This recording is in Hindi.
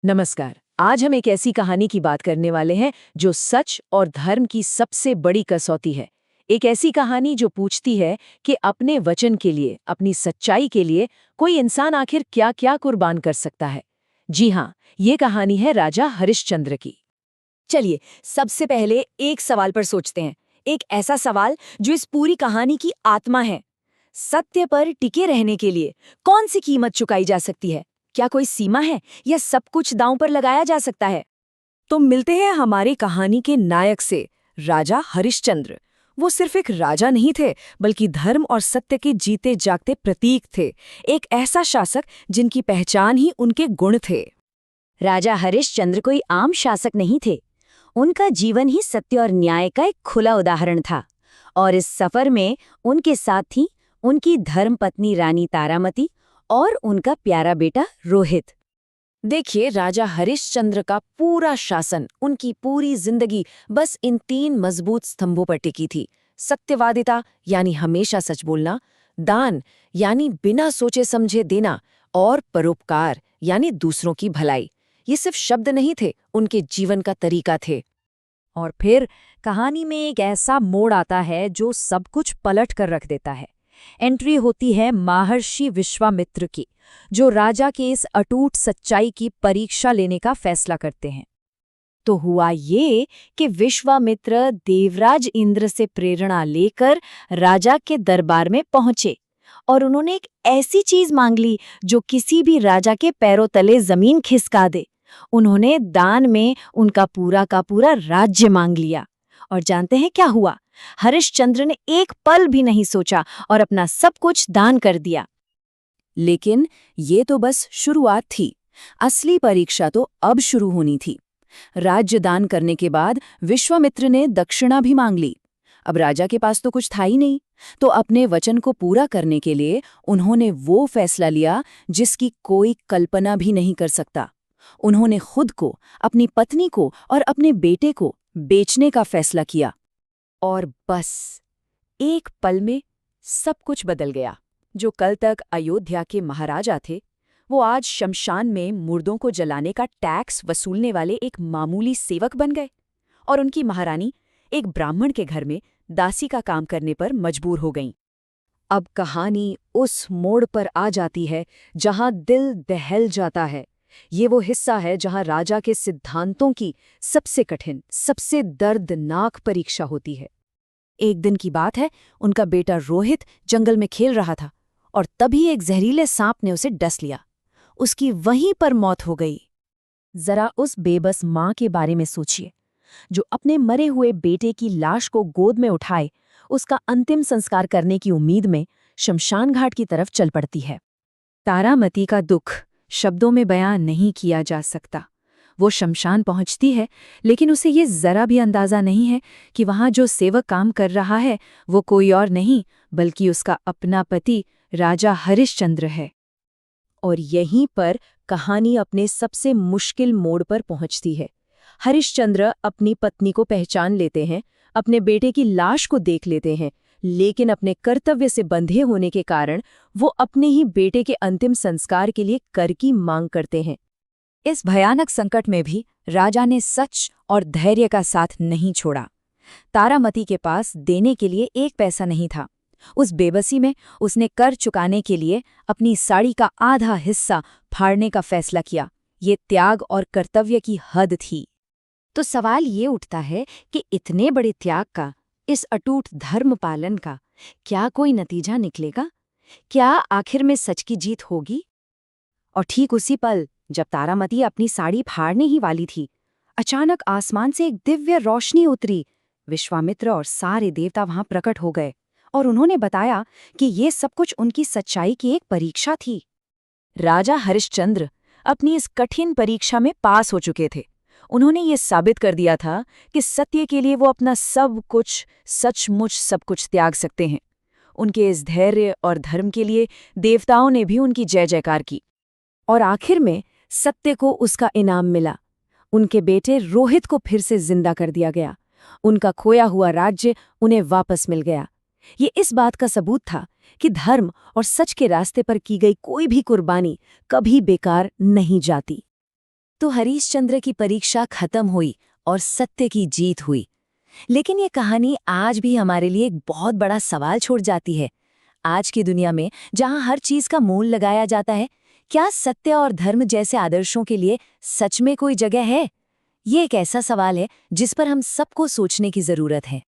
नमस्कार। आज हम एक ऐसी कहानी की बात करने वाले हैं जो सच और धर्म की सबसे बड़ी कसौटी है। एक ऐसी कहानी जो पूछती है कि अपने वचन के लिए, अपनी सच्चाई के लिए कोई इंसान आखिर क्या-क्या कुर्बान कर सकता है। जी हाँ, ये कहानी है राजा हरिश्चंद्र की। चलिए, सबसे पहले एक सवाल पर सोचते हैं। एक ऐसा सवाल जो इस पूरी कहानी की आत्मा है। सत्य पर टिके रहने के लिए कौन सी कीमत चुकाई जा सकती है? क्या कोई सीमा है या सब कुछ दांव पर लगाया जा सकता है? तो मिलते हैं हमारी कहानी के नायक से, राजा हरिश्चंद्र। वो सिर्फ एक राजा नहीं थे, बल्कि धर्म और सत्य के जीते जागते प्रतीक थे। एक ऐसा शासक जिनकी पहचान ही उनके गुण थे। राजा हरिश्चंद्र कोई आम शासक नहीं थे। उनका जीवन ही सत्य और न्याय का एक खुला उदाहरण था। और इस सफर में उनके साथ थी उनकी धर्मपत्नी रानी तारामती और उनका प्यारा बेटा रोहित। देखिए, राजा हरिश्चंद्र का पूरा शासन, उनकी पूरी जिंदगी बस इन 3 मजबूत स्तंभों पर टिकी थी। सत्यवादिता यानी हमेशा सच बोलना, दान यानी बिना सोचे समझे देना, और परोपकार यानी दूसरों की भलाई। ये सिर्फ शब्द नहीं थे, उनके जीवन का तरीका थे। और फिर कहानी में एक ऐसा मोड़ आता है जो सब कुछ पलट कर रख देता है। एंट्री होती है महर्षि विश्वामित्र की, जो राजा के इस अटूट सच्चाई की परीक्षा लेने का फैसला करते हैं। तो हुआ ये कि विश्वामित्र देवराज इंद्र से प्रेरणा लेकर राजा के दरबार में पहुंचे और उन्होंने एक ऐसी चीज मांग ली जो किसी भी राजा के पैरों तले जमीन खिसका दे। उन्होंने दान में उनका पूरा का पूरा राज्य मांग लिया। और जानते हैं क्या हुआ? हरिश्चंद्र ने एक पल भी नहीं सोचा और अपना सब कुछ दान कर दिया। लेकिन ये तो बस शुरुआत थी। असली परीक्षा तो अब शुरू होनी थी। राज्य दान करने के बाद विश्वामित्र ने दक्षिणा भी मांग ली। अब राजा के पास तो कुछ था ही नहीं, तो अपने वचन को पूरा करने के लिए उन्होंने वो फैसला लिया जिसकी कोई कल्पना भी नहीं कर सकता। उन्होंने खुद को, अपनी पत्नी को और अपने बेटे को बेचने का फैसला किया। और बस एक पल में सब कुछ बदल गया। जो कल तक अयोध्या के महाराजा थे, वो आज शमशान में मुर्दों को जलाने का टैक्स वसूलने वाले एक मामूली सेवक बन गए। और उनकी महारानी एक ब्राह्मण के घर में दासी का काम करने पर मजबूर हो गईं। अब कहानी उस मोड़ पर आ जाती है जहां दिल दहल जाता है। ये वो हिस्सा है जहां राजा के सिद्धांतों की सबसे कठिन, सबसे दर्दनाक परीक्षा होती है। एक दिन की बात है, उनका बेटा रोहित जंगल में खेल रहा था और तभी एक जहरीले सांप ने उसे डस लिया। उसकी वहीं पर मौत हो गई। जरा उस बेबस माँ के बारे में सोचिए, जो अपने मरे हुए बेटे की लाश को गोद में उठाए उसका अंतिम संस्कार करने की उम्मीद में शमशान घाट की तरफ चल पड़ती है। तारामती का दुख शब्दों में बयां नहीं किया जा सकता। वो शमशान पहुंचती है, लेकिन उसे ये जरा भी अंदाजा नहीं है कि वहां जो सेवक काम कर रहा है वो कोई और नहीं बल्कि उसका अपना पति राजा हरिश्चंद्र है। और यहीं पर कहानी अपने सबसे मुश्किल मोड़ पर पहुंचती है। हरिश्चंद्र अपनी पत्नी को पहचान लेते हैं, अपने बेटे की लाश को देख लेते हैं, लेकिन अपने कर्तव्य से बंधे होने के कारण वो अपने ही बेटे के अंतिम संस्कार के लिए कर की मांग करते हैं। इस भयानक संकट में भी राजा ने सच और धैर्य का साथ नहीं छोड़ा। तारामती के पास देने के लिए एक पैसा नहीं था। उस बेबसी में उसने कर चुकाने के लिए अपनी साड़ी का आधा हिस्सा फाड़ने का फैसला किया। ये त्याग और कर्तव्य की हद थी। तो सवाल ये उठता है कि इतने बड़े त्याग का, इस अटूट धर्म पालन का क्या कोई नतीजा निकलेगा? क्या आखिर में सच की जीत होगी? और ठीक उसी पल जब तारामती अपनी साड़ी फाड़ने ही वाली थी, अचानक आसमान से एक दिव्य रोशनी उतरी। विश्वामित्र और सारे देवता वहां प्रकट हो गए और उन्होंने बताया कि ये सब कुछ उनकी सच्चाई की एक परीक्षा थी। राजा हरिश्चंद्र अपनी इस कठिन परीक्षा में पास हो चुके थे। उन्होंने ये साबित कर दिया था कि सत्य के लिए वो अपना सब कुछ, सचमुच सब कुछ त्याग सकते हैं। उनके इस धैर्य और धर्म के लिए देवताओं ने भी उनकी जय जयकार की। और आखिर में सत्य को उसका इनाम मिला। उनके बेटे रोहित को फिर से जिंदा कर दिया गया। उनका खोया हुआ राज्य उन्हें वापस मिल गया। ये इस बात का सबूत था कि धर्म और सच के रास्ते पर की गई कोई भी कुर्बानी कभी बेकार नहीं जाती। तो हरीशचंद्र की परीक्षा खत्म हुई और सत्य की जीत हुई। लेकिन ये कहानी आज भी हमारे लिए एक बहुत बड़ा सवाल छोड़ जाती है। आज की दुनिया में जहां हर चीज का मोल लगाया जाता है, क्या सत्य और धर्म जैसे आदर्शों के लिए सच में कोई जगह है? ये एक ऐसा सवाल है जिस पर हम सबको सोचने की जरूरत है।